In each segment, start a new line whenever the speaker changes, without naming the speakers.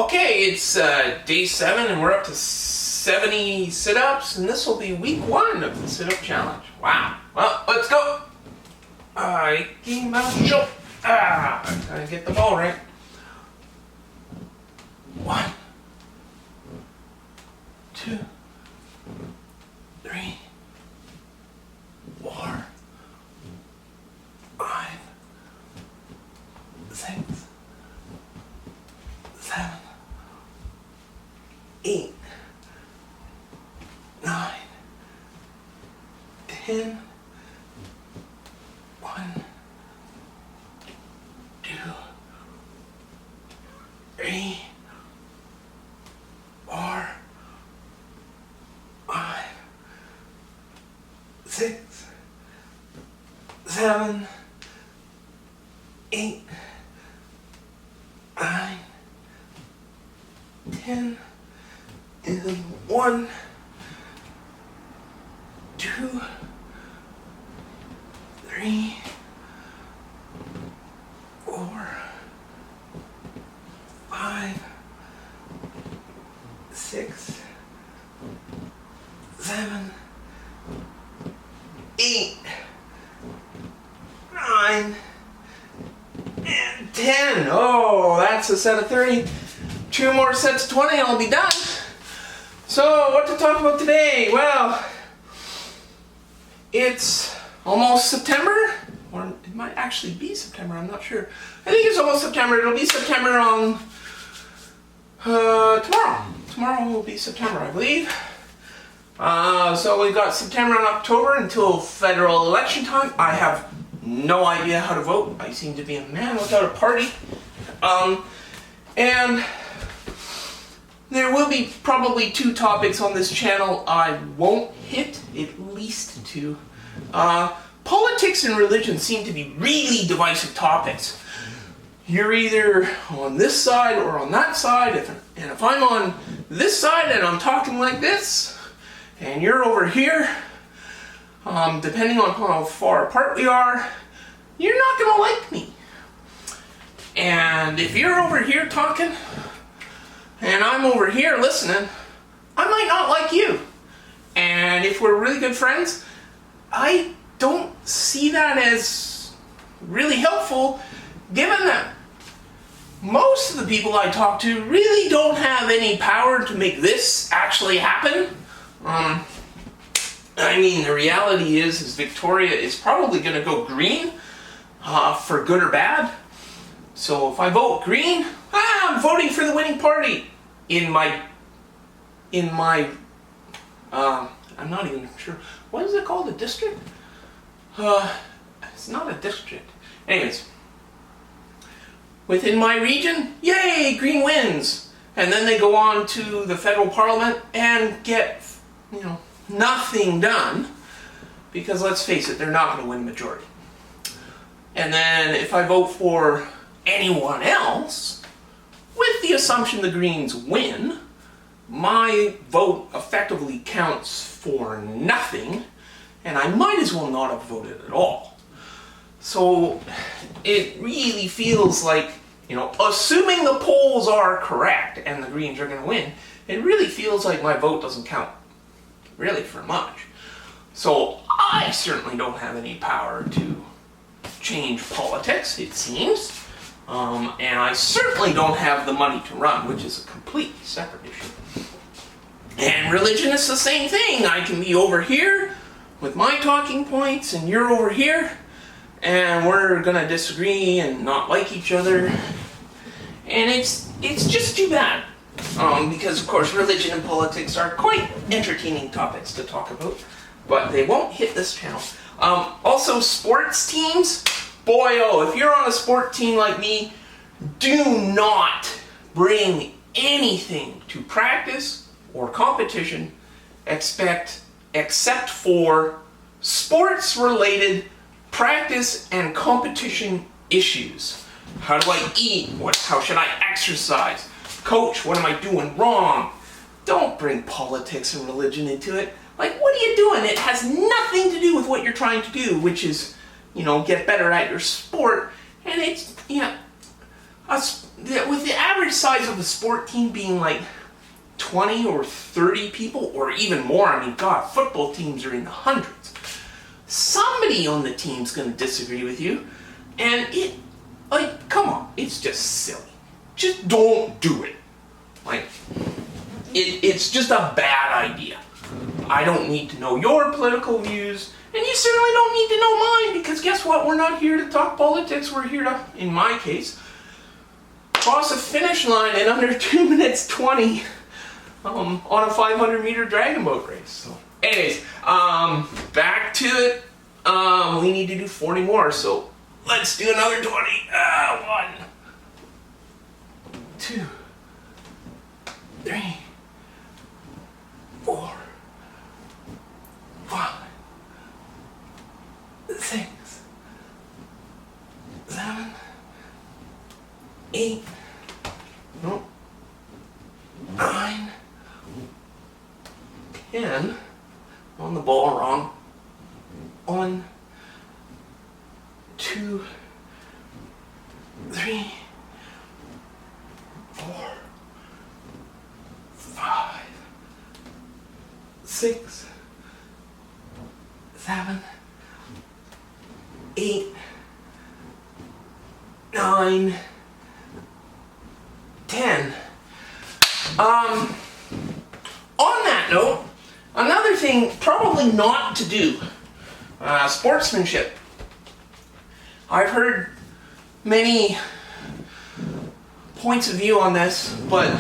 Okay, it's day 7 and we're up to 70 sit-ups, and this will be week 1 of the sit-up challenge. Wow. Well, let's go. Ikimashou. I gotta get the ball right. 1, 2, 3, 4, 5, 6, 7, 8, 9, 10, 1, 2, 3, 4, 5, 6, 7, 8, 9, 10, and 1, 2, 3, 4, 5, 6, 7, 8, 9, and 10. Oh, that's a set of 30. 2 more sets of 20 and I'll be done. So, what to talk about today? Well, it's almost September, or it might actually be September, I'm not sure. I think it's almost September. It'll be September on tomorrow. Tomorrow will be September, I believe. So we've got September and October until federal election time. I have no idea how to vote. I seem to be a man without a party. And there will be probably 2 topics on this channel I won't hit, at least 2. Politics and religion seem to be really divisive topics. You're either on this side or on that side, and if I'm on this side and I'm talking like this, and you're over here, depending on how far apart we are, you're not going to like me. And if you're over here talking, and I'm over here listening, I might not like you. And if we're really good friends, I don't see that as really helpful, given that most of the people I talk to really don't have any power to make this actually happen. I mean, the reality is Victoria is probably going to go green, for good or bad. So if I vote green, I'm voting for the winning party in my, I'm not even sure, what is it called, a district? It's not a district. Anyways, within my region, yay, green wins. And then they go on to the federal parliament and get, nothing done, because let's face it, they're not going to win majority. And then if I vote for anyone else, with the assumption the Greens win, my vote effectively counts for nothing, and I might as well not have voted at all. So it really feels like, assuming the polls are correct and the Greens are going to win, it really feels like my vote doesn't count really for much. So I certainly don't have any power to change politics, it seems. And I certainly don't have the money to run, which is a completely separate issue. And religion is the same thing. I can be over here with my talking points, and you're over here, and we're gonna disagree and not like each other. And it's just too bad. Because of course religion and politics are quite entertaining topics to talk about, but they won't hit this channel. Also, sports teams, boy oh, if you're on a sport team like me, do not bring anything to practice or competition except for sports-related practice and competition issues. How do I eat? How should I exercise? Coach, what am I doing wrong? Don't bring politics and religion into it. Like, what are you doing? It has nothing to do with what you're trying to do, which is, get better at your sport. And it's, with the average size of a sport team being like 20 or 30 people, or even more, I mean, God, football teams are in the hundreds. Somebody on the team's going to disagree with you, and come on, it's just silly. Just don't do it. Like, it's just a bad idea. I don't need to know your political views, and you certainly don't need to know mine, because guess what? We're not here to talk politics. We're here to, in my case, cross a finish line in under 2 minutes 20 on a 500-meter dragon boat race. So, anyways, back to it. We need to do 40 more, so let's do another 20. 1, 2, 3, 4, 5, 6, 7, 8, 9, 10. On the ball wrong. 1, 2, 3, 4, 5, 6, 7, 8, 9, 10. On that note, another thing probably not to do, sportsmanship. I've heard many points of view on this, but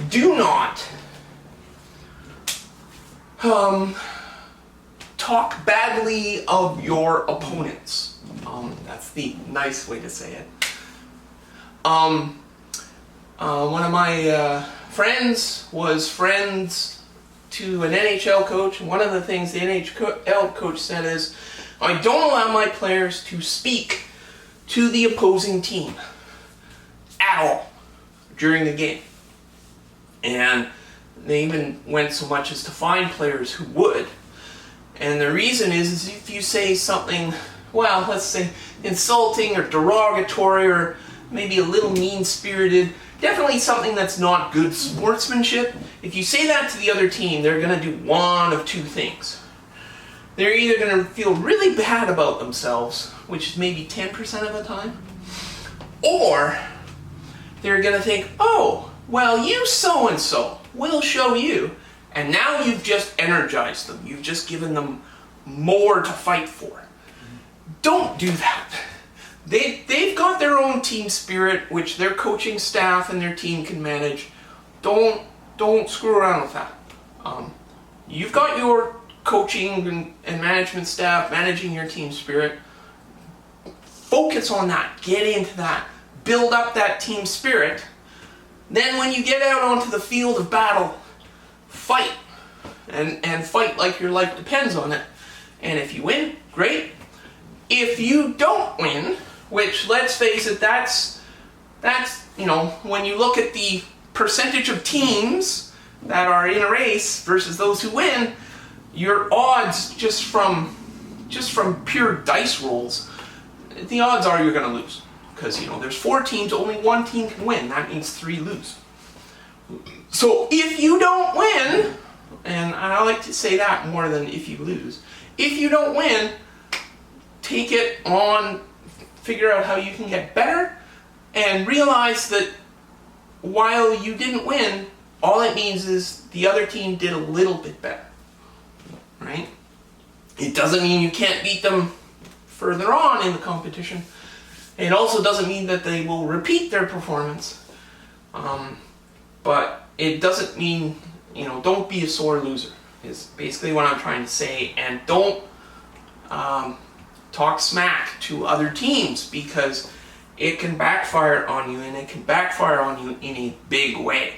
do not talk badly of your opponents. That's the nice way to say it. One of my friends was friends to an NHL coach, and one of the things the NHL coach said is, I don't allow my players to speak to the opposing team at all during the game. And they even went so much as to find players who would. And the reason is if you say something, well, let's say insulting or derogatory or maybe a little mean-spirited, definitely something that's not good sportsmanship, if you say that to the other team, they're going to do one of two things. They're either going to feel really bad about themselves, which is maybe 10% of the time, or they're going to think, oh, well, you so-and-so will show you, and now you've just energized them. You've just given them more to fight for. Don't do that. They've got their own team spirit, which their coaching staff and their team can manage. Don't screw around with that. You've got your coaching and management staff managing your team spirit. Focus on that. Get into that. Build up that team spirit. Then when you get out onto the field of battle, fight. And fight like your life depends on it. And if you win, great. If you don't win, which, let's face it, that's when you look at the percentage of teams that are in a race versus those who win, your odds just from pure dice rolls, the odds are you're going to lose. Because, there's 4 teams, only 1 team can win. That means 3 lose. So if you don't win, and I like to say that more than if you lose, if you don't win, take it on, figure out how you can get better, and realize that while you didn't win, all it means is the other team did a little bit better, right? It doesn't mean you can't beat them further on in the competition. It also doesn't mean that they will repeat their performance, but it doesn't mean, don't be a sore loser, is basically what I'm trying to say, and don't talk smack to other teams, because it can backfire on you, and it can backfire on you in a big way.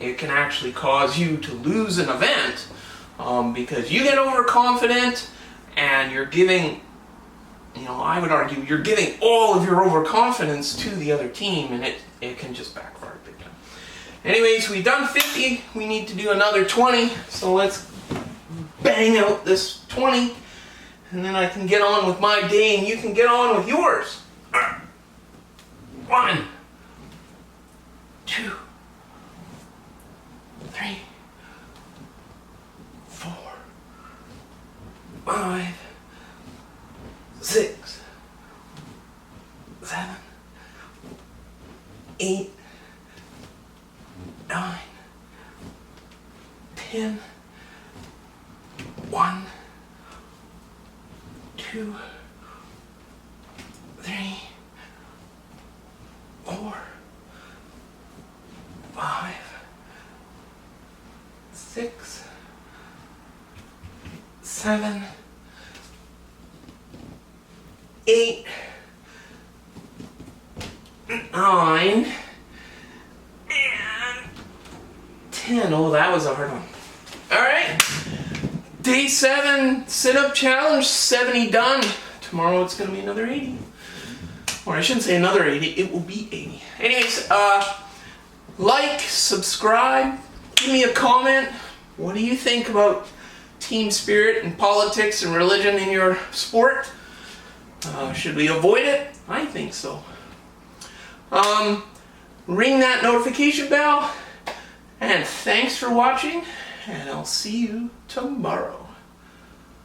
It can actually cause you to lose an event because you get overconfident and you're giving, I would argue, you're giving all of your overconfidence to the other team, and it can just backfire big time. Anyways, we've done 50. We need to do another 20, so let's bang out this 20. And then I can get on with my day and you can get on with yours. 1, 2, 3, 4, 5, 6, 7, 8, 9, 10, 1, 2, 3, 4, 5, 6, 7, 8, 9, and 10. Oh, that was a hard one. Alright. Day 7 sit-up challenge, 70 done. Tomorrow it's going to be another 80. Or I shouldn't say another 80, it will be 80. Anyways, like, subscribe, give me a comment. What do you think about team spirit and politics and religion in your sport? Should we avoid it? I think so. Ring that notification bell. And thanks for watching, and I'll see you tomorrow.